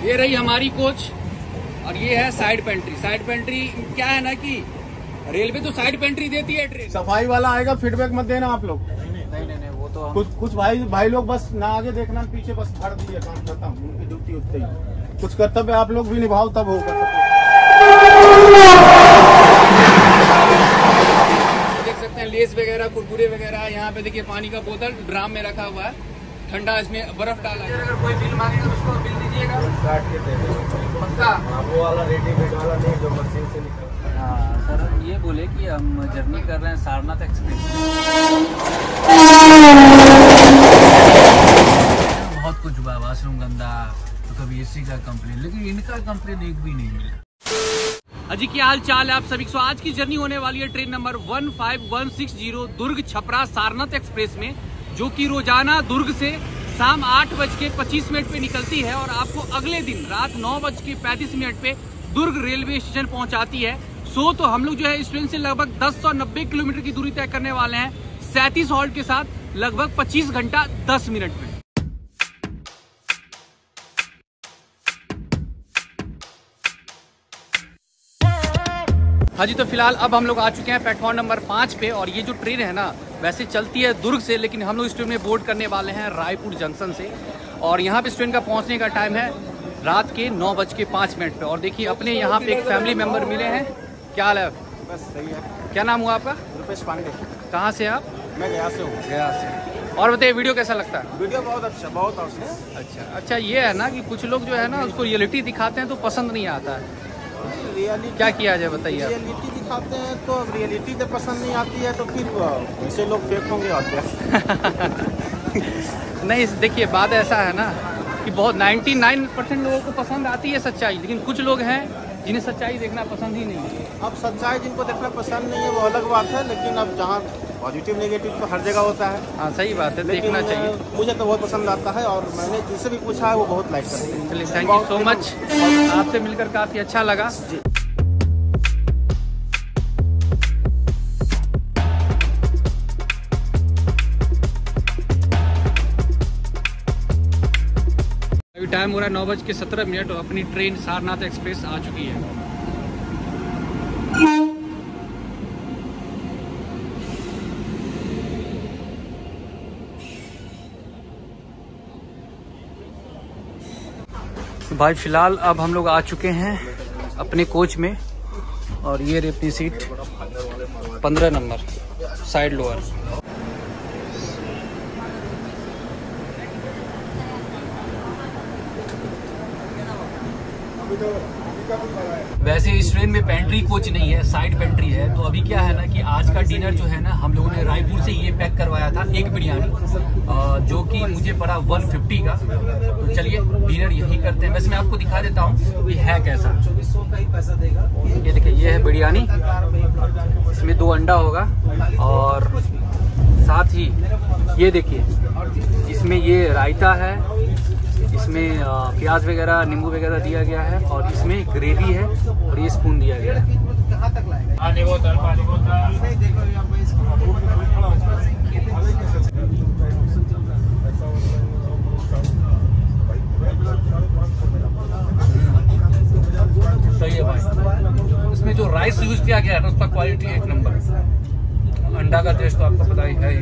ये रही हमारी कोच और ये है साइड पेंट्री। साइड पेंट्री क्या है ना कि रेलवे तो साइड पेंट्री देती है ट्रेन। सफाई वाला आएगा, फीडबैक मत देना आप लोग। नहीं वो तो कुछ भाई लोग बस ना आगे देखना, पीछे बस भर दिए, काम खत्म, उनकी ड्यूटी उतनी ही। कुछ कर्तव्य आप लोग भी निभाओ तब होगा। देख सकते हैं लेस वगैरह, कुरकुरे वगैरह। यहाँ पे देखिए पानी का बोतल ड्राम में रखा हुआ है, ठंडा, इसमें बर्फ डाला है। अगर कोई बिल मांगेगा तो उसको बिल दीजिएगा, काट के दे देंगे पक्का। वो वाला रेडीमेड वाला नहीं जो मशीन से निकल। हाँ सर, ये बोले कि हम जर्नी कर रहे हैं सारनाथ एक्सप्रेस। बहुत कुछ हुआ, वॉशरूम गंदा, तो कभी एसी का कंप्लेन, लेकिन इनका कंप्लेन एक भी नहीं मिला। अजी क्या हाल चाल है आप सभी। सो आज की जर्नी होने वाली है ट्रेन नंबर 15160 दुर्ग छपरा सारनाथ एक्सप्रेस में, जो कि रोजाना दुर्ग से शाम 8:25 पे निकलती है और आपको अगले दिन रात 9:35 पे दुर्ग रेलवे स्टेशन पहुंचाती है। तो हम लोग जो है इस ट्रेन से लगभग 1090 किलोमीटर की दूरी तय करने वाले हैं, 37 हॉल्ट के साथ, लगभग 25 घंटा 10 मिनट में। हाँ जी, तो फिलहाल अब हम लोग आ चुके हैं प्लेटफॉर्म नंबर 5 पे और ये जो ट्रेन है ना वैसे चलती है दुर्ग से, लेकिन हम लोग इस ट्रेन में बोर्ड करने वाले हैं रायपुर जंक्शन से। और यहाँ पे इस ट्रेन का पहुँचने का टाइम है रात के 9:05 पे। और देखिए अपने यहाँ पे एक फैमिली मेंबर मिले हैं। क्या हाल है? बस सही है। क्या नाम हुआ आपका? रुपेश पांडे। कहाँ से आप? मैं गया से हूँ। गया से। और बताइए वीडियो कैसा लगता है? वीडियो बहुत अच्छा, बहुत अच्छा। अच्छा, ये है ना कि कुछ लोग जो है ना उसको रियलिटी दिखाते हैं तो पसंद नहीं आता है। रियलिटी क्या किया जाए बताइए? रियलिटी दिखाते हैं तो रियलिटी जब पसंद नहीं आती है तो फिर ऐसे लोग फेक होंगे और क्या। नहीं देखिए, बात ऐसा है ना कि बहुत 99% लोगों को पसंद आती है सच्चाई, लेकिन कुछ लोग हैं जिन्हें सच्चाई देखना पसंद ही नहीं है। अब सच्चाई जिनको देखना पसंद नहीं है वो अलग बात है, लेकिन अब जहाँ पॉजिटिव नेगेटिव तो हर जगह होता है। हाँ सही बात है, देखना चाहिए। मुझे तो बहुत पसंद आता है और मैंने जिससे भी पूछा है वो बहुत लाइक करते हैं। चलिए, थैंक यू सो मच, आपसे मिलकर काफ़ी अच्छा लगा जी। अभी टाइम हो रहा है 9:17 और अपनी ट्रेन सारनाथ एक्सप्रेस आ चुकी है। भाई फिलहाल अब हम लोग आ चुके हैं अपने कोच में और ये रही अपनी सीट 15 नंबर साइड लोअर। वैसे इस ट्रेन में पेंट्री कोच नहीं है, साइड पेंट्री है। तो अभी क्या है ना कि आज का डिनर जो है ना हम लोगों ने रायपुर से ये पैक करवाया था, एक बिरयानी जो कि मुझे पड़ा 150 का। तो चलिए डिनर यही करते हैं। वैसे मैं आपको दिखा देता हूँ ये है कैसा। ये देखिए, ये है बिरयानी, इसमें 2 अंडा होगा और साथ ही ये देखिए इसमें ये रायता है, इसमें प्याज वगैरह नींबू वगैरह दिया गया है और इसमें ग्रेवी है और ये स्पून दिया गया है। सही है भाई। इसमें जो राइस यूज किया गया है ना उसका क्वालिटी 1 नंबर। अंडा का टेस्ट तो आपको पता ही है।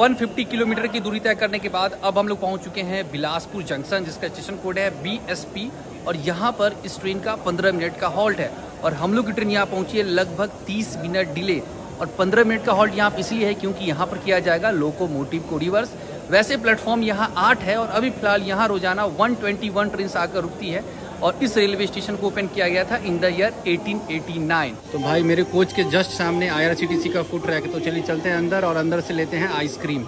है 150 किलोमीटर की दूरी तय करने के बाद अब हम लोग पहुंच चुके हैं बिलासपुर जंक्शन, जिसका स्टेशन कोड है BSP। और यहाँ पर इस ट्रेन का 15 मिनट का हॉल्ट है और हम लोग की ट्रेन यहाँ पहुंची है लगभग 30 मिनट डिले। और 15 मिनट का हॉल्ट यहाँ पर इसलिए है क्योंकि यहाँ पर किया जाएगा लोकोमोटिव को रिवर्स। वैसे प्लेटफॉर्म यहाँ 8 है और अभी फिलहाल यहाँ रोजाना 121 ट्रेन आकर रुकती है और इस रेलवे स्टेशन को ओपन किया गया था इन द ईयर 1889। तो भाई मेरे कोच के जस्ट सामने IRCTC का फूड ट्रैक है, तो चलिए चलते हैं अंदर और अंदर से लेते हैं आइसक्रीम।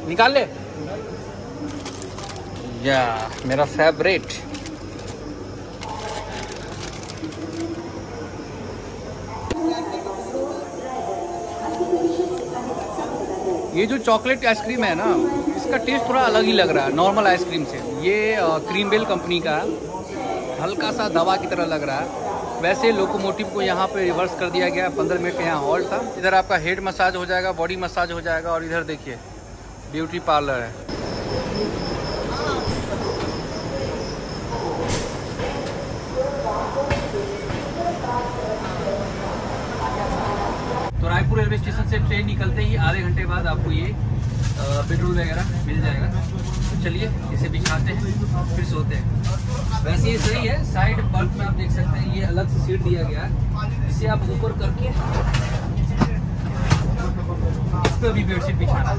निकाल ले या मेरा फेवरेट। ये जो चॉकलेट आइसक्रीम है ना, इसका टेस्ट थोड़ा अलग ही लग रहा है नॉर्मल आइसक्रीम से। ये क्रीमबेल कंपनी का है, हल्का सा दवा की तरह लग रहा है। वैसे लोकोमोटिव को यहाँ पे रिवर्स कर दिया गया। 15 मिनट का यहाँ हॉल्ट था। इधर आपका हेड मसाज हो जाएगा, बॉडी मसाज हो जाएगा और इधर देखिए ब्यूटी पार्लर है। तो रायपुर रेलवे स्टेशन से ट्रेन निकलते ही आधे घंटे बाद आपको ये पेट्रोल वगैरह मिल जाएगा। तो चलिए इसे बिछाते हैं फिर सोते हैं। वैसे ये सही है, साइड बर्थ में आप देख सकते हैं ये अलग से सीट दिया गया है, इसे आप ऊपर करके इस पर भी बेडशीट बिछाना।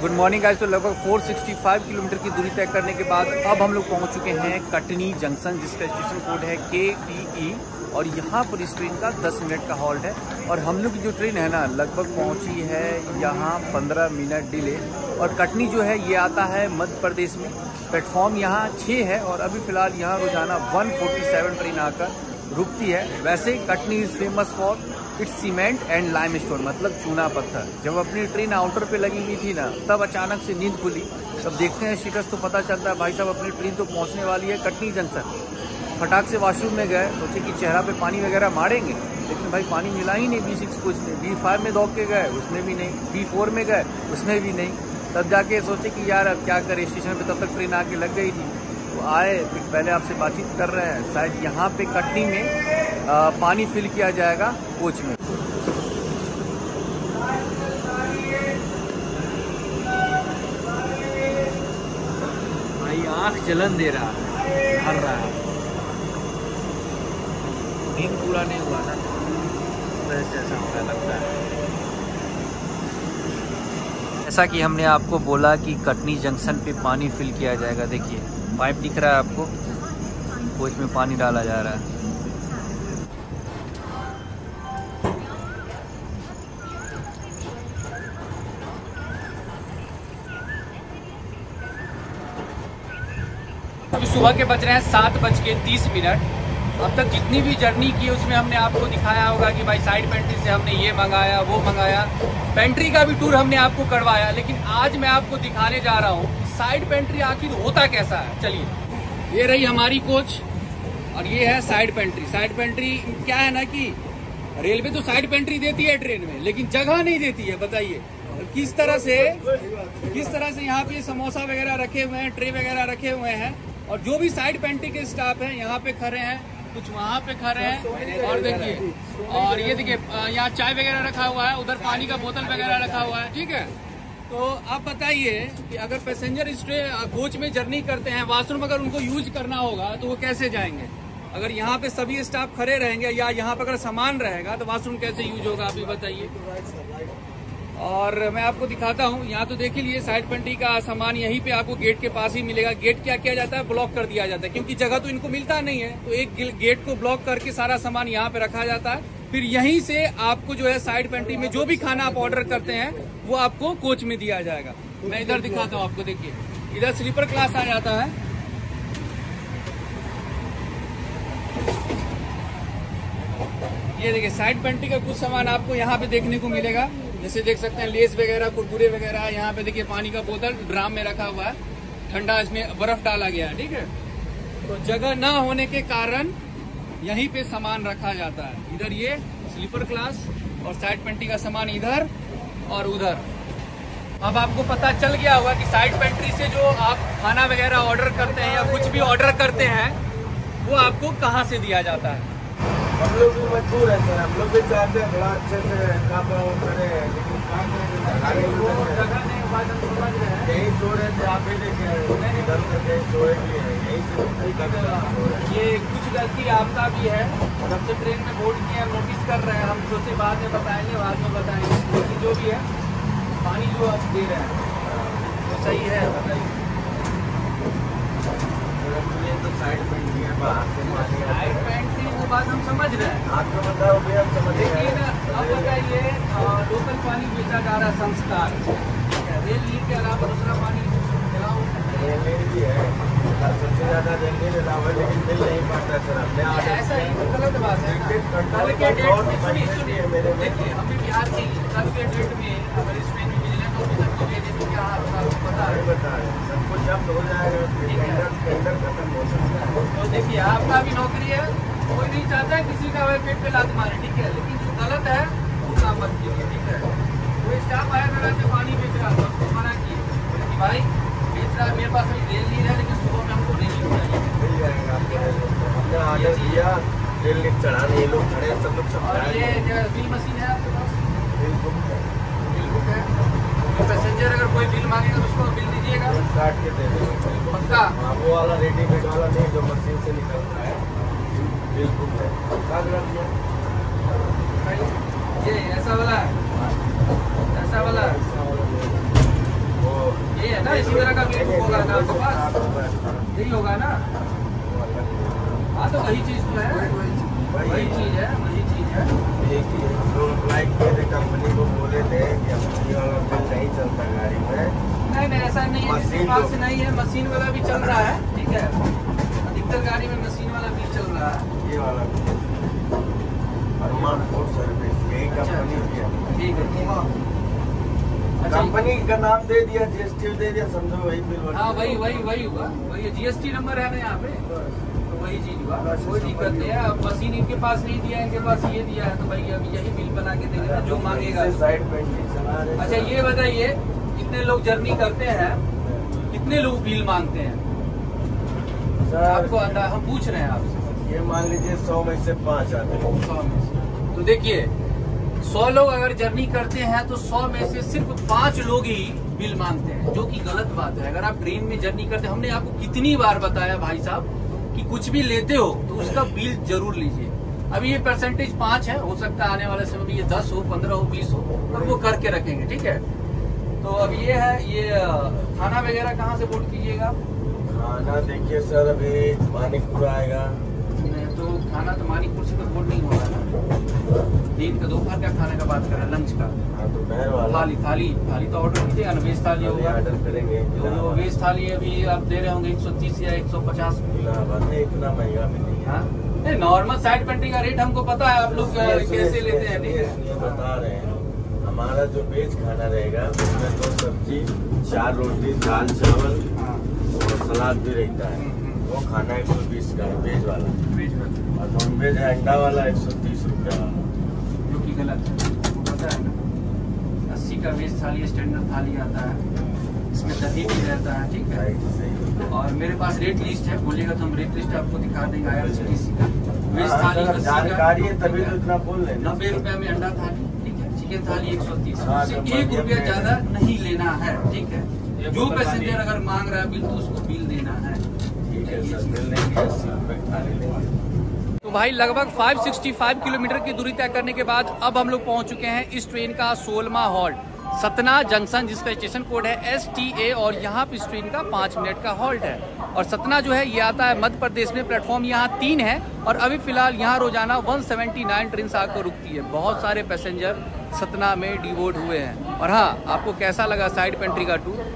Good morning guys. तो लगभग 465 किलोमीटर की दूरी तय करने के बाद अब हम लोग पहुंच चुके हैं कटनी जंक्शन, जिसका स्टेशन कोड है KTE और यहाँ पर इस ट्रेन का 10 मिनट का हॉल्ट है। और हम लोग की जो ट्रेन है ना लगभग पहुँची है यहाँ 15 मिनट डिले। और कटनी जो है ये आता है मध्य प्रदेश में। प्लेटफॉर्म यहाँ 6 है और अभी फ़िलहाल यहाँ रोजाना 147 ट्रेन आकर रुकती है। वैसे Katni is famous for its cement and limestone, मतलब चूना पत्थर। जब अपनी ट्रेन आउटर पे लगी हुई थी ना तब अचानक से नींद खुली, तब देखते हैं स्टेटस तो पता चलता है भाई साहब अपनी ट्रेन तो पहुंचने वाली है कटनी जंक्शन। फटाक से वॉशरूम में गए, सोचे कि चेहरा पे पानी वगैरह मारेंगे, लेकिन भाई पानी मिला ही नहीं। B6 कुछ नहीं, B5 में दौड़ के गए उसमें भी नहीं, B4 में गए उसमें भी नहीं। तब जाके सोचे कि यार अब क्या करें, स्टेशन पे तब तक ट्रेन आके लग गई थी। तो आए, फिर पहले आपसे बातचीत कर रहे हैं, शायद यहाँ पे कटनी में पानी फिल किया जाएगा कोच में। भाई आँख जलन दे रहा है, भर रहा है, नींद पूरा नहीं हुआ ना, वैसे ऐसा होने लगता है। जैसा कि हमने आपको बोला कि कटनी जंक्शन पे पानी फिल किया जाएगा। देखिए पाइप दिख रहा है आपको, कोच में पानी डाला जा रहा है। अभी सुबह के बज रहे हैं 7:30। अब तक जितनी भी जर्नी की उसमें हमने आपको दिखाया होगा कि भाई साइड पेंट्री से हमने ये मंगाया वो मंगाया, पेंट्री का भी टूर हमने आपको करवाया। लेकिन आज मैं आपको दिखाने जा रहा हूँ साइड पेंट्री आखिर होता कैसा है। चलिए, ये रही हमारी कोच और ये है साइड पेंट्री। साइड पेंट्री क्या है ना कि रेलवे तो साइड पेंट्री देती है ट्रेन में, लेकिन जगह नहीं देती है। बताइए किस तरह से यहाँ पे समोसा वगैरह रखे हुए हैं, ट्रे वगैरह रखे हुए हैं। और जो भी साइड पेंट्री के स्टाफ हैं यहाँ पे खड़े हैं, कुछ वहाँ पे खड़े हैं। और देखिए, और ये देखिए यहाँ चाय वगैरह रखा हुआ है, उधर पानी का बोतल वगैरह रखा हुआ है। ठीक है, तो आप बताइए कि अगर पैसेंजर इस कोच में जर्नी करते हैं, वॉशरूम अगर उनको यूज करना होगा तो वो कैसे जाएंगे? अगर यहाँ पे सभी स्टाफ खड़े रहेंगे या यहाँ पे अगर सामान रहेगा तो वॉशरूम कैसे यूज होगा, आप ही बताइए। और मैं आपको दिखाता हूँ, यहाँ तो देख ही लिए साइड पेंट्री का सामान यहीं पे आपको गेट के पास ही मिलेगा। गेट क्या किया जाता है, ब्लॉक कर दिया जाता है, क्योंकि जगह तो इनको मिलता नहीं है। तो एक गेट को ब्लॉक करके सारा सामान यहाँ पे रखा जाता है। फिर यहीं से आपको जो है साइड पेंट्री में जो भी खाना आप ऑर्डर करते हैं वो आपको कोच में दिया जाएगा। मैं इधर दिखाता हूँ आपको, देखिए इधर स्लीपर क्लास आ जाता है। ये देखिए साइड पेंट्री का कुछ सामान आपको यहाँ पे देखने को मिलेगा, जैसे देख सकते हैं लेस वगैरह, कुरकुरे वगैरह। यहाँ पे देखिए पानी का बोतल ड्राम में रखा हुआ है, ठंडा, इसमें बर्फ डाला गया है। ठीक है, तो जगह ना होने के कारण यहीं पे सामान रखा जाता है। इधर ये स्लीपर क्लास और साइड पेंट्री का सामान इधर और उधर। अब आपको पता चल गया होगा कि साइड पेंट्री से जो आप खाना वगैरह ऑर्डर करते हैं या कुछ भी ऑर्डर करते हैं वो आपको कहाँ से दिया जाता है। हम लोग भी मजबूर है सर, हम लोग भी चाहते हैं बड़ा अच्छे से काम करें, लेकिन यही सो रहे थे, आप ही देखे इधर से सोए भी है, यही से ये कुछ गलती आपका भी है, जब से ट्रेन में बोर्ड किए हैं नोटिस कर रहे हैं, हम सोचे बाद में बताएंगे, जो भी है पानी जो आप दे रहे हैं तो सही है, बताइए। तो साइड पेंट्री है, बाहर से पानी साइड पेंट्री वो बात हम समझ रहे हैं, आपको बताओ भी हम समझ रहे हैं। लेकिन अब बताइए लोकल पानी बेचा जा रहा है संस्कार, रेल नीर के अलावा दूसरा पानी चलाओ, रेल भी है, सबसे ज्यादा रेल रावल, लेकिन मिल नहीं पाता सर, हमने ऐसा ही तो गलत बात है। कल के डेट में सुनिए, देखिए हम भी बिहार के, कल के डेट में अगर इस ट्रेन में विजिलेंस ऑफिसर को दे देते क्या आपको पता है, सब कुछ जब्त हो जाएगा, टेंडर खत्म हो सकता है। तो देखिए आपका भी नौकरी है, कोई नहीं चाहता है किसी का पेट पे लात मारे, ठीक है, लेकिन जो गलत है वो काम मत कीजिए, ठीक है। कोई स्टाफ आया मेरा से पानी बेच रहा था, उसको मना किए कि भाई बेच रहा मेरे पास अभी रेल नहीं है, लेकिन सुबह में हमको नहीं मिल जाएगा आपको, हमने ऑर्डर दिया, रेल नीर चढ़ाने ये लोग खड़े सब लोग सब। और ये बिल मशीन है आपके पास, बिल बुक है, बिल बुक है, तो पैसेंजर अगर कोई बिल मांगेगा तो उसको बिल दीजिएगा, काट के दे देंगे पक्का। वो वाला रेडीमेड वाला नहीं जो मशीन से निकलता है, बिल बुक है, काट रख दिया। ये ऐसा वाला ऐसा वाला वो ये है ना, इसी तरह का बिल बुक होगा ना आपके पास, यही होगा ना। हाँ तो वही चीज़ तो है, वही चीज़ है, वही चीज़ है। एक ही लोग अप्लाई किए थे, कंपनी को बोले थे कि अपनी वाला बिल नहीं चलता गाड़ी में। नहीं ऐसा नहीं है, मशीन पास नहीं है, मशीन वाला भी चल रहा है, ठीक है, अधिकतर गाड़ी में मशीन वाला भी चल रहा है, ये वाला अरमान फूड सर्विस, यही कंपनी की है, ठीक है। कंपनी का नाम दे दिया, जीएसटी दे दिया, समझो वही बिल। हाँ वही हुआ, वही जीएसटी नंबर है ना यहाँ पे, तो वही चीज हुआ, कोई दिक्कत नहीं है। अब मशीन इनके पास नहीं दिया, इनके पास ये दिया है, तो भाई अब यही बिल बना के देंगे जो मांगेगा। साइड पेंटिंग चला रहे। अच्छा ये बताइए, कितने लोग जर्नी करते हैं, कितने लोग बिल मांगते हैं आपको अंदाजा, हम पूछ रहे हैं आपसे। ये मान लीजिए 100 में से 5 आते हैं, 100 में से, तो देखिए 100 लोग अगर जर्नी करते हैं तो 100 में से सिर्फ 5 लोग ही बिल मांगते हैं, जो कि गलत बात है। अगर आप ट्रेन में जर्नी करते हैं, हमने आपको कितनी बार बताया भाई साहब कि कुछ भी लेते हो तो उसका बिल जरूर लीजिए। अभी ये परसेंटेज 5 है, हो सकता है आने वाले समय में ये 10 हो, 15 हो, 20 हो, और वो करके रखेंगे, ठीक है। तो अब ये है, ये खाना वगैरह कहाँ से बोर्ड कीजिएगा? खाना देखिए सर, अभी मानिकपुर आएगा, तो खाना तो मानिकपुर से तो बोर्ड नहीं होगा ना, दिन का दोपहर का खाने का बात कर रहे हैं, लंच का। हाँ तो दोपहर वाला थाली तो ऑर्डर कीजिएगा ना, वेज थाली होगा, ऑर्डर करेंगे। तो वेज थाली अभी आप दे रहे होंगे 130 या 150 में। नहीं इतना महंगा भी नहीं है, नहीं नॉर्मल साइड पेंट्री का रेट हमको पता है, आप लोग कैसे लेते हैं, ठीक है। बता रहे हैं, हमारा जो वेज खाना रहेगा उसमें 2 सब्जी, 4 रोटी, दाल चावल और सलाद भी रहता है, वो खाना 120 का वेज वाला, और नॉन वेज है अंडा वाला 130 रुपया, जो कि गलत है, पता है ना। 80 का वेज थाली स्टैंडर्ड थाली आता है, इसमें दही भी रहता है, ठीक है। और मेरे पास रेट लिस्ट है, बोलिएगा तो हम रेट लिस्ट आपको दिखा देंगे IRCTC का। वेज थाली जानकारी है तभी तो इतना बोल रहे हैं। 90 रुपए में अंडा थाली, ठीक है। चिकन थाली 130, उससे 1 रुपया ज्यादा नहीं लेना है, ठीक है। जो पैसेंजर अगर मांग रहा है बिल तो उसको बिल देना है, ठीक है सर, बिल लेंगे 80 रुपए थाली लेंगे। तो भाई लगभग 565 किलोमीटर की दूरी तय करने के बाद अब हम लोग पहुंच चुके हैं इस ट्रेन का 16वां हॉल्ट, सतना जंक्शन, जिसका स्टेशन कोड है STA, और यहाँ पे इस ट्रेन का 5 मिनट का हॉल्ट है। और सतना जो है ये आता है मध्य प्रदेश में, प्लेटफॉर्म यहाँ 3 है, और अभी फिलहाल यहाँ रोजाना 179 ट्रेन आकर रुकती है। बहुत सारे पैसेंजर सतना में डिवोट हुए हैं। और हाँ, आपको कैसा लगा साइड पेंट्री का टूर?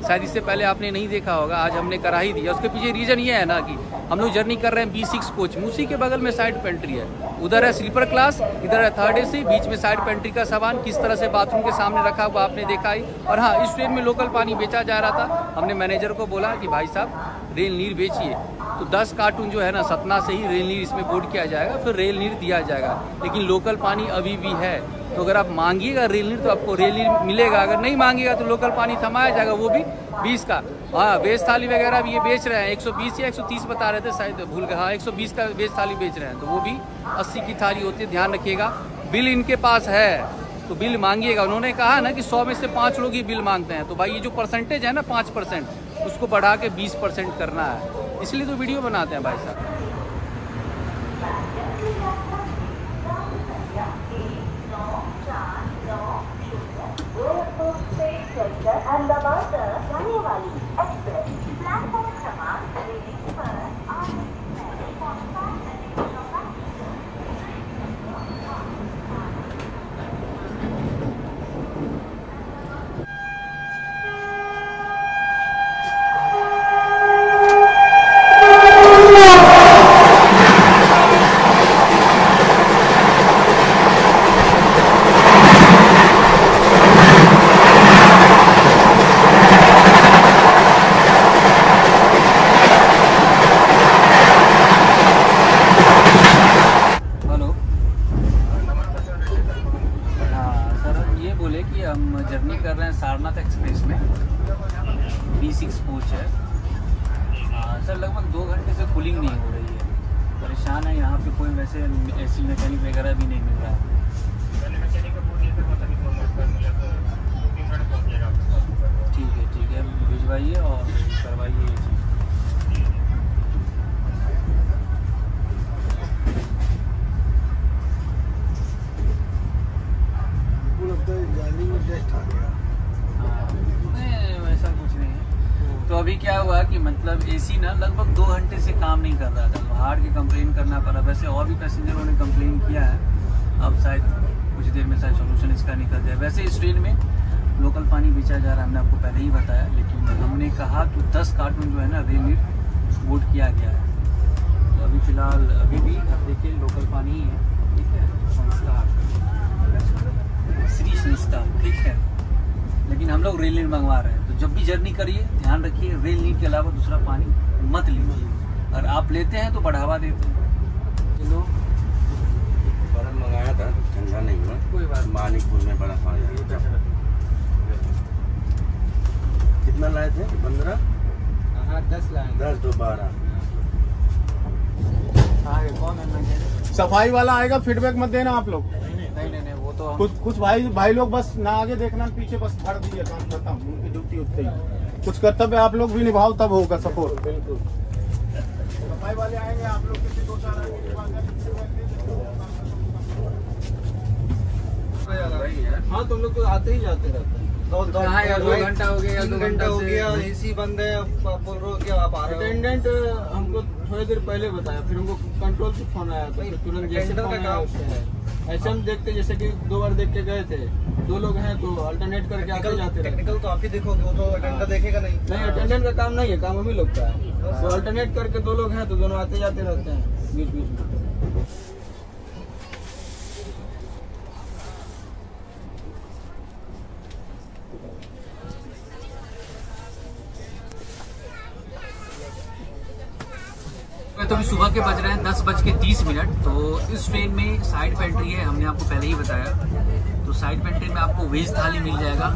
शायद इससे पहले आपने नहीं देखा होगा, आज हमने करा ही दिया। उसके पीछे रीजन ये है ना कि हम लोग जर्नी कर रहे हैं B6 कोच में, उसी के बगल में साइड पेंट्री है, उधर है स्लीपर क्लास, इधर है 3rd AC, बीच में साइड पेंट्री का सामान किस तरह से बाथरूम के सामने रखा हुआ आपने देखा ही। और हाँ, इस ट्रेन में लोकल पानी बेचा जा रहा था। हमने मैनेजर को बोला कि भाई साहब रेल नीर बेचिए, तो 10 कार्टून जो है ना सतना से ही रेल नीर इसमें बोर्ड किया जाएगा, फिर रेल नीर दिया जाएगा। लेकिन लोकल पानी अभी भी है, तो अगर आप मांगिएगा रेल नीर तो आपको रेल नीर मिलेगा, अगर नहीं मांगिएगा तो लोकल पानी थमाया जाएगा, वो भी 20 का। हाँ, वेज थाली वगैरह भी ये बेच रहे हैं, 120 या 130 बता रहे थे, शायद भूल गए। हाँ, 120 का वेज थाली बेच रहे हैं, तो वो भी 80 की थाली होती है, ध्यान रखिएगा। बिल इनके पास है तो बिल मांगिएगा। उन्होंने कहा ना कि 100 में से 5 लोग ही बिल मांगते हैं, तो भाई ये जो परसेंटेज है ना 5%, उसको बढ़ा के 20% करना है, इसलिए तो वीडियो बनाते हैं भाई साहब। अहमदाबाद जाने वाली एक्सप्रेस प्लेटफॉर्म क्रमांक 3 पर जर्नी कर रहे हैं सारनाथ एक्सप्रेस में, B6 कोच है। सर लगभग 2 घंटे से कूलिंग नहीं हो रही है, परेशान है। यहाँ पे कोई वैसे एसी मैकेनिक वगैरह भी नहीं मिल रहा है। ठीक है भिजवाइए और करवाइए ये चीज़। ऐसा कुछ नहीं है। तो अभी क्या हुआ कि मतलब एसी ना लगभग 2 घंटे से काम नहीं कर रहा था, तो हार्ड की कंप्लेन करना पड़ा। वैसे और भी पैसेंजरों ने कंप्लेन किया है, अब शायद कुछ देर में शायद सोल्यूशन इसका निकल जाए। वैसे इस ट्रेन में लोकल पानी बेचा जा रहा है, हमने आपको पहले ही बताया, लेकिन हमने कहा कि 10 कार्टून जो है ना रेल नीर बोर्ड किया गया है। तो अभी फ़िलहाल अभी भी आप देखिए लोकल पानी ही है, ठीक है, संस्कार श्री संस्कार, ठीक है। लेकिन हम लोग रेल नीर मंगवा रहे हैं, तो जब भी जर्नी करिए ध्यान रखिए रेल नीर के अलावा दूसरा पानी मत लीजिए। और आप लेते हैं तो बढ़ावा देते हैं। चलो मंगाया था, ठंडा नहीं हुआ, कोई बात। मानिकपुर में बड़ा पानी कितना लाए थे? 15? हाँ 10 लाए। 10 तो 12। कौन है? सफाई वाला आएगा, फीडबैक मत देना आप लोग। नहीं वो तो कुछ भाई लोग बस ना आगे देखना पीछे, बस भर दीजिए, काम खत्म, उनकी ड्यूटी उतनी ही। कुछ कर्तव्य आप लोग भी निभाओ, तब होगा सपोर्ट। बिल्कुल सफाई वाले आएंगे, आप लोग किसी 2-4 हाँ तुम लोग तो आते ही जाते रहते हैं। 2 घंटा हो गया, 2 घंटा हो गया, एसी बंद है, बोल रहे हो कि आप आ रहे हो। अटेंडेंट हमको थोड़ी देर पहले बताया, फिर हमको कंट्रोल से फोन आया, तो तुरंत जैसे फोन आया उससे है। ऐसे हम देखते, जैसे कि 2 बार देख के गए थे, 2 लोग हैं तो अल्टरनेट करके आते जाते। टेक्निकल तो आप ही देखोगे, वो तो अटेंडेंट देखेगा नहीं। अटेंडेंट का काम नहीं है, काम हमें लोग का है। तो अल्टरनेट करके 2 लोग हैं तो दोनों आते जाते रहते हैं बीच में। तो अभी सुबह के बज रहे हैं 10:30। तो इस ट्रेन में साइड पेंट्री है, हमने आपको पहले ही बताया। तो साइड पेंट्री में आपको वेज थाली मिल जाएगा,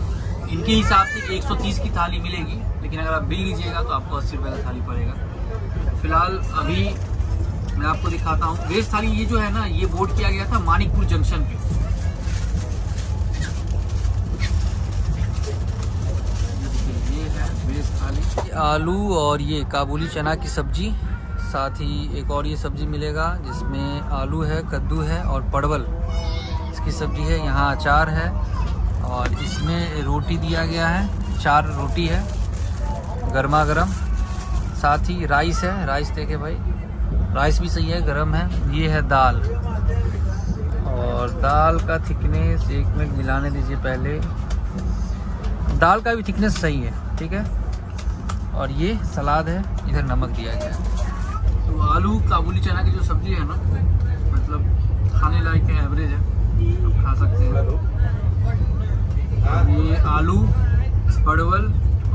इनके हिसाब से 130 की थाली मिलेगी, लेकिन अगर आप बिल लीजिएगा तो आपको 80 रुपये का थाली पड़ेगा। फिलहाल अभी मैं आपको दिखाता हूँ वेज थाली। ये जो है ना, ये बोर्ड किया गया था मानिकपुर जंक्शन पे। ये है वेज थाली, आलू और ये काबुली चना की सब्जी, साथ ही एक और ये सब्जी मिलेगा जिसमें आलू है, कद्दू है और परवल इसकी सब्जी है। यहाँ अचार है और इसमें रोटी दिया गया है, 4 रोटी है गर्मा गर्म। साथ ही राइस है, राइस देखे भाई, राइस भी सही है, गर्म है। ये है दाल, और दाल का थिकनेस 1 मिनट मिलाने दीजिए पहले। दाल का भी थिकनेस सही है, ठीक है। और ये सलाद है, इधर नमक दिया गया है। तो आलू काबुली चना की जो सब्जी है ना, मतलब खाने लायक है, एवरेज है, आप खा सकते हैं। ये आलू, परवल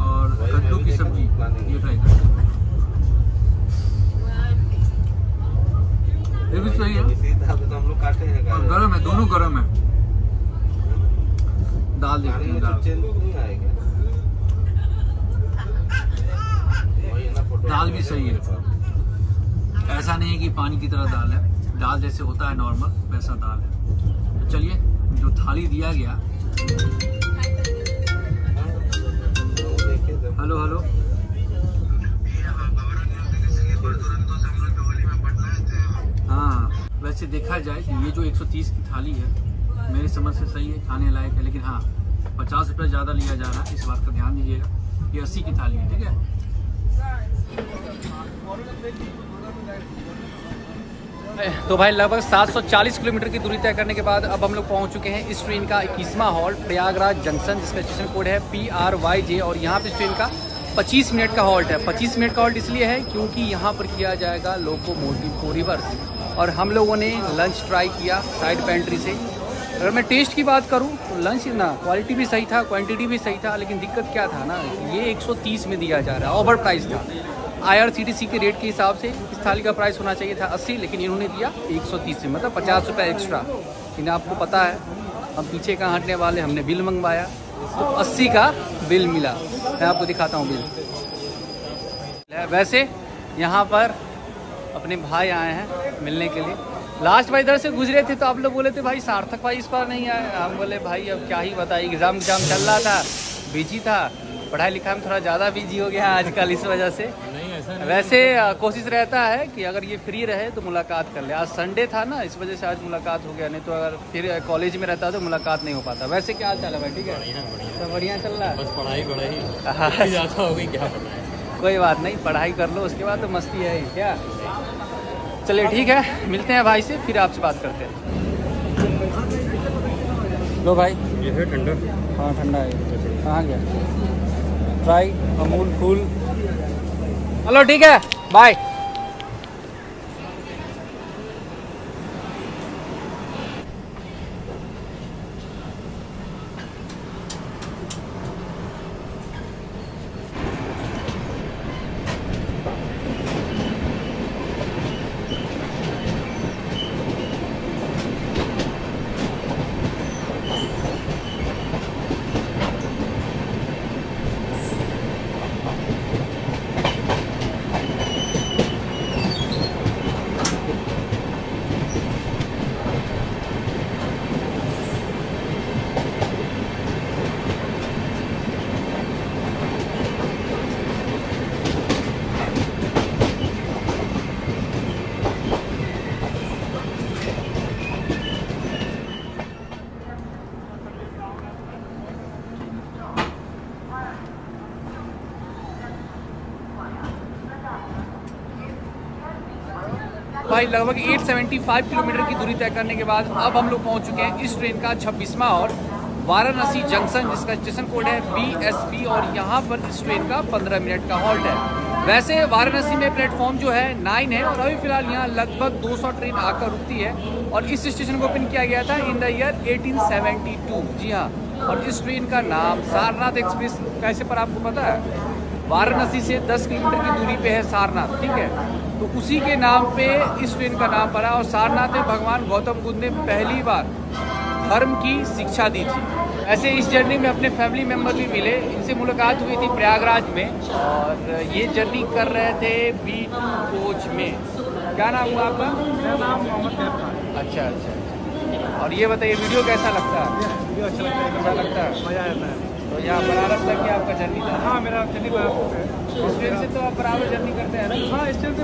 और कद्दू की सब्जी, ये ट्राई करते हैं। ये भी सही है, हम लोग काटे हैं। गरम है, दोनों गरम है। दाल देखते हैं, दाल भी सही है। ऐसा नहीं है कि पानी की तरह दाल है, दाल जैसे होता है नॉर्मल वैसा दाल है। तो चलिए, जो थाली दिया गया, हेलो हेलो, हाँ वैसे देखा जाए कि ये जो 130 की थाली है मेरी समझ से सही है, खाने लायक है, लेकिन हाँ 50 रुपये ज़्यादा लिया जा रहा है, इस बात का ध्यान दीजिएगा। ये 80 की थाली है, ठीक है। तो भाई लगभग 740 किलोमीटर की दूरी तय करने के बाद अब हम लोग पहुंच चुके हैं इस ट्रेन का 21वां हॉल्ट प्रयागराज जंक्शन, जिसका स्टेशन कोड है PRYJ। और यहाँ पे इस ट्रेन का 25 मिनट का हॉल्ट है। 25 मिनट का हॉल्ट इसलिए है क्योंकि यहाँ पर किया जाएगा लोकोमोटिव को रिवर्स। और हम लोगों ने लंच ट्राई किया साइड पेंट्री से। अगर मैं टेस्ट की बात करूँ तो लंच ना क्वालिटी भी सही था, क्वांटिटी भी सही था, लेकिन दिक्कत क्या था ना, ये 130 में दिया जा रहा है, ओवर प्राइस था। IRCTC के रेट के हिसाब से इस थाली का प्राइस होना चाहिए था 80, लेकिन इन्होंने दिया 130 में, मतलब 50 रुपये एक्स्ट्रा। लेकिन आपको पता है हम पीछे कहाँ हटने वाले, हमने बिल मंगवाया तो 80 का बिल मिला। मैं आपको दिखाता हूँ बिल। वैसे यहाँ पर अपने भाई आए हैं मिलने के लिए। लास्ट बार इधर से गुजरे थे तो आप लोग बोले थे भाई सार्थक भाई इस बार नहीं आए। हम बोले भाई अब क्या ही बताइए, एग्ज़ाम चल रहा था, बिजी था, पढ़ाई लिखाई में थोड़ा ज़्यादा बिजी हो गया आजकल, इस वजह से। वैसे कोशिश रहता है कि अगर ये फ्री रहे तो मुलाकात कर ले। आज संडे था ना, इस वजह से आज मुलाकात हो गया, नहीं तो अगर फिर कॉलेज में रहता तो मुलाकात नहीं हो पाता। वैसे क्या हाल चाल है भाई? ठीक है, सब बढ़िया चल रहा है, बस पढ़ाई ज़्यादा हो गई, क्या पता है। कोई बात नहीं, पढ़ाई कर लो, उसके बाद तो मस्ती है ही क्या। चलिए ठीक है, मिलते हैं भाई से, फिर आपसे बात करते हैं। लो भाई, ये है ठंडा। हाँ ठंडा है। कहाँ गया? Try Amul cool. चलो ठीक है, बाय। भाई लगभग 875 किलोमीटर की दूरी तय करने के बाद अब हम लोग पहुंच चुके हैं इस ट्रेन का 26वां और वाराणसी जंक्शन, जिसका स्टेशन कोड है BSB। और यहाँ पर इस ट्रेन का 15 मिनट का हॉल्ट है। वैसे वाराणसी में प्लेटफॉर्म जो है 9 है और अभी फिलहाल यहाँ लगभग 200 ट्रेन आकर रुकती है। और इस स्टेशन को ओपन किया गया था इन द ईयर 1872। जी हाँ, और इस ट्रेन का नाम सारनाथ एक्सप्रेस कैसे पर आपको पता है? वाराणसी से 10 किलोमीटर की दूरी पे है सारनाथ, ठीक है, तो उसी के नाम पे इस ट्रेन का नाम पड़ा। और सारनाथ में भगवान गौतम बुद्ध ने पहली बार धर्म की शिक्षा दी थी। ऐसे इस जर्नी में अपने फैमिली मेम्बर भी मिले, इनसे मुलाकात हुई थी प्रयागराज में, और ये जर्नी कर रहे थे B2 कोच में। क्या नाम हुआ आपका? मेरा नाम मोहम्मद देव खान। अच्छा अच्छा। और ये बताइए वीडियो कैसा लगता है? वीडियो अच्छा लगता है, कैसा लगता है? मज़ा आता है। तो यहाँ बनारस तक की आपका जर्नी था? हाँ, मेरा जर्नी बनारस है। इस ट्रेन से तो आप बराबर जर्नी करते हैं ना? हाँ, इस ट्रेन से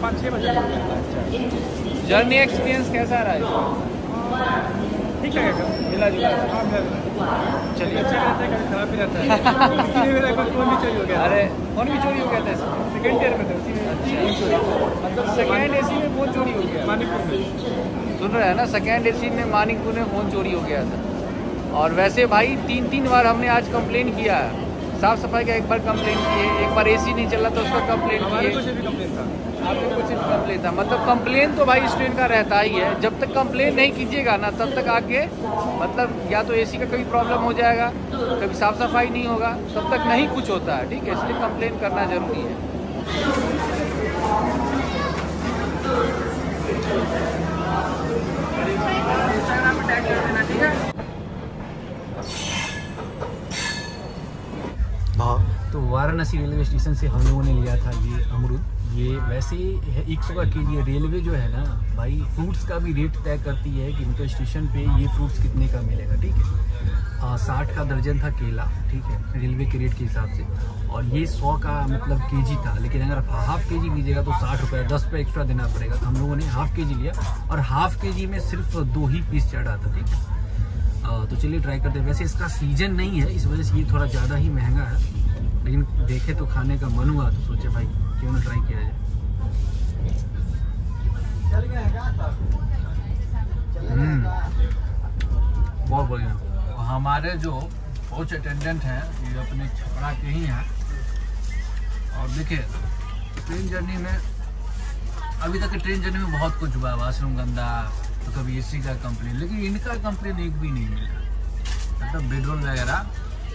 5-6 बजे। अच्छा, जर्नी एक्सपीरियंस कैसा रहा है? ठीक है, मिला जुला। हाँ मिला जुला। चलिए, अच्छा रहता है, कभी खराब भी रहता है। इसीलिए मेरा फ़ोन भी चोरी हो गया। अरे फ़ोन भी चोरी हो गया था? सेकेंड ईयर में था, उसी में। मतलब सेकेंड AC में फ़ोन चोरी हो गया मानिकपुर में। सुन रहे हैं ना, सेकेंड AC में मानिकपुर में फ़ोन चोरी हो गया था। और वैसे भाई 3 बार हमने आज कंप्लेन किया है। साफ़ सफाई का एक बार कंप्लेन किए, एक बार AC नहीं चल रहा था उसका कंप्लेन किए। कुछ भी कंप्लेन था, आपने कुछ भी कंप्लेन था। मतलब कंप्लेन तो भाई इस ट्रेन का रहता ही है। जब तक कंप्लेन नहीं कीजिएगा ना, तब तक आगे मतलब या तो AC का कभी प्रॉब्लम हो जाएगा, कभी साफ़ सफाई नहीं होगा, तब तक नहीं कुछ होता है, ठीक है। इसलिए कंप्लेन करना ज़रूरी है। वाराणसी रेलवे स्टेशन से हम लोगों ने लिया था ये अमरूद। ये वैसे 100 का केजी है। रेलवे जो है ना भाई फ्रूट्स का भी रेट तय करती है कि उनके स्टेशन पे ये फ्रूट्स कितने का मिलेगा, ठीक है। 60 का दर्जन था केला, ठीक है, रेलवे के रेट के हिसाब से, और ये 100 का मतलब केजी था। लेकिन अगर आप हाफ केजी लीजिएगा तो 60 रुपये, 10 रुपये एक्स्ट्रा देना पड़ेगा। तो हम लोगों ने हाफ केजी लिया और हाफ केजी में सिर्फ 2 ही पीस चढ़ा था, ठीक है। तो चलिए ट्राई करते हैं। वैसे इसका सीजन नहीं है, इस वजह से ये थोड़ा ज़्यादा ही महंगा है, लेकिन देखे तो खाने का मन हुआ तो सोचे भाई क्यों ना ट्राई किया जाए। बहुत बढ़िया। हमारे जो कोच अटेंडेंट हैं ये अपने छपरा के ही हैं, और देखिए ट्रेन जर्नी में अभी तक ट्रेन जर्नी में बहुत कुछ हुआ है, वाशरूम गंदा, तो कभी एसी का कंप्लेन, लेकिन इनका कंप्लेन एक भी नहीं मिला। मतलब बेडरोल वगैरह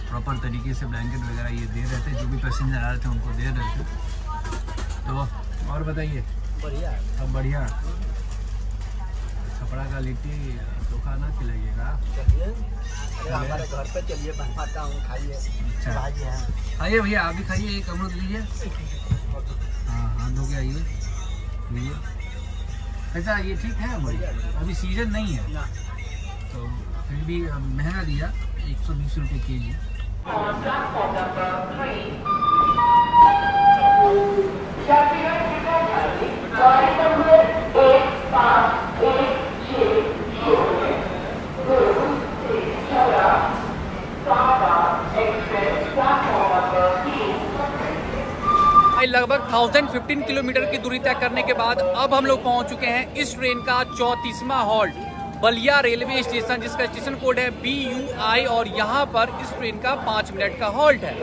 प्रॉपर तरीके से, ब्लैंकेट वगैरह ये दे रहे थे, जो भी पैसेंजर आ रहे थे उनको दे रहे थे। तो और बताइए, बढ़िया सब बढ़िया। छपरा का लिट्टी चोखा ना खिलाइएगा, हमारे घर पे चलिए, बनवाता हूँ, खाइए। अच्छा आइए भैया, आप भी खाइए, एक अमरूद लीजिए। हाँ हाथ धो के आइए, लीजिए। ऐसा ये ठीक है, बढ़िया। अभी सीजन नहीं है तो फिर भी महंगा दिया, 120 रुपये केजी। लगभग 1015 किलोमीटर की दूरी तय करने के बाद अब हम लोग पहुंच चुके हैं इस ट्रेन का 34वां हॉल्ट बलिया रेलवे स्टेशन, जिसका स्टेशन कोड है BUI, और यहाँ पर इस ट्रेन का 5 मिनट का हॉल्ट है।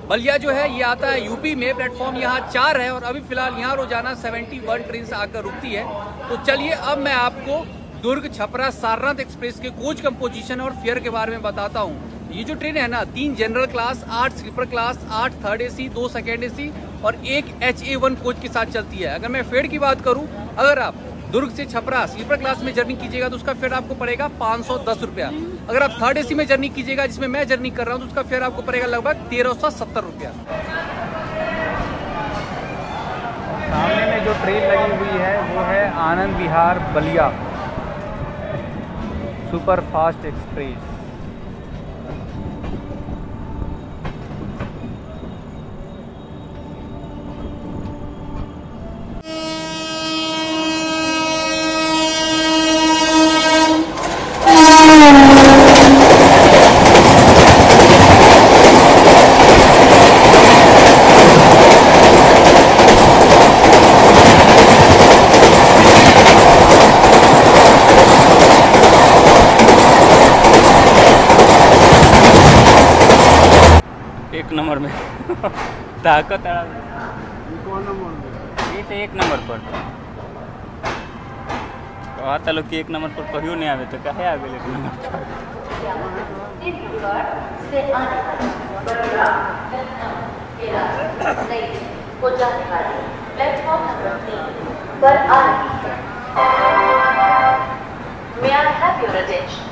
बलिया जो है ये आता है यूपी में, प्लेटफॉर्म यहाँ 4 है, और अभी फिलहाल यहाँ रोजाना 71 ट्रेन से आकर रुकती है। तो चलिए अब मैं आपको दुर्ग छपरा सारनाथ एक्सप्रेस के कोच कंपोजिशन और फेयर के बारे में बताता हूँ। ये जो ट्रेन है ना, 3 general class, 8 sleeper class, 8 third AC, 2 second AC और 1 HA1 कोच के साथ चलती है। अगर मैं फेयर की बात करूं, अगर आप दुर्ग से छपरा स्लीपर क्लास में जर्नी कीजिएगा तो उसका फेयर आपको पड़ेगा 510 रुपया। अगर आप थर्ड AC में जर्नी कीजिएगा, जिसमें मैं जर्नी कर रहा हूं, तो उसका फेयर आपको पड़ेगा लगभग 1370 रुपया। सामने में जो ट्रेन लगी हुई है वो है Anand Vihar Ballia super fast express. Number में ताकत है कौन नंबर में? ये तो 1 नंबर पर कहता लोग कि 1 नंबर पर कहियो नहीं आवे, तो कहे आ गए 1 नंबर पर। प्लेटफॉर्म नंबर 3 पर आ रही है। May I have your attention?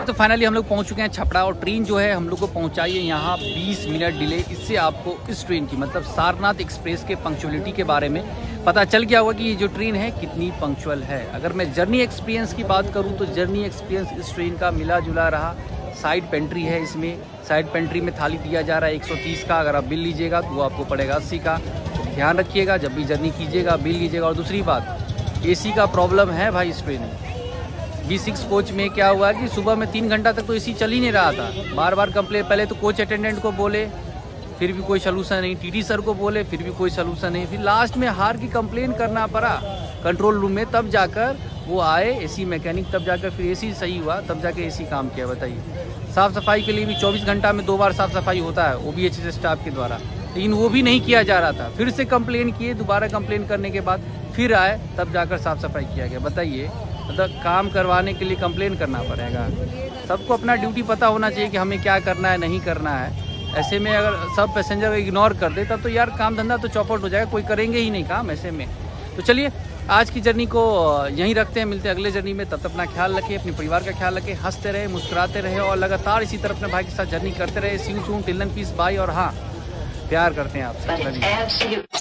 तो फाइनली हम लोग पहुंच चुके हैं छपरा, और ट्रेन जो है हम लोग को पहुंचाई है यहाँ 20 मिनट डिले। इससे आपको इस ट्रेन की मतलब सारनाथ एक्सप्रेस के पंक्चुअलिटी के बारे में पता चल गया होगा कि ये जो ट्रेन है कितनी पंक्चुअल है। अगर मैं जर्नी एक्सपीरियंस की बात करूँ तो जर्नी एक्सपीरियंस इस ट्रेन का मिला जुला रहा। साइड पेंट्री है, इसमें साइड पेंट्री में थाली दिया जा रहा है 130 का। अगर आप बिल लीजिएगा तो वो आपको पड़ेगा 80 का। ध्यान रखिएगा जब भी जर्नी कीजिएगा बिल लीजिएगा। और दूसरी बात, AC का प्रॉब्लम है भाई इस ट्रेन में। B6 कोच में क्या हुआ कि सुबह में 3 घंटा तक तो AC चल ही नहीं रहा था। बार बार कंप्लेन, पहले तो कोच अटेंडेंट को बोले फिर भी कोई सलूशन नहीं, TT सर को बोले फिर भी कोई सलूशन नहीं, फिर लास्ट में हार की कंप्लेन करना पड़ा कंट्रोल रूम में। तब जाकर वो आए AC मैकेनिक, तब जाकर फिर AC सही हुआ, तब जाकर AC काम किया। बताइए, साफ़ सफाई के लिए भी 24 घंटा में 2 बार साफ़ सफाई होता है OBHS स्टाफ के द्वारा, लेकिन वो भी नहीं किया जा रहा था। फिर से कंप्लेन किए, दोबारा कंप्लेन करने के बाद फिर आए, तब जाकर साफ़ सफाई किया गया। बताइए, मतलब काम करवाने के लिए कंप्लेन करना पड़ेगा। सबको अपना ड्यूटी पता होना चाहिए कि हमें क्या करना है नहीं करना है। ऐसे में अगर सब पैसेंजर इग्नोर कर दे तब तो यार काम धंधा तो चौपट हो जाएगा, कोई करेंगे ही नहीं काम ऐसे में। तो चलिए आज की जर्नी को यहीं रखते हैं, मिलते हैं अगले जर्नी में। तब तक अपना ख्याल रखें, अपने परिवार का ख्याल रखें, हंसते रहे, मुस्कुराते रहे और लगातार इसी तरह अपने भाई के साथ जर्नी करते रहे। See you soon, till then peace, bye. और हाँ, प्यार करते हैं आपसे।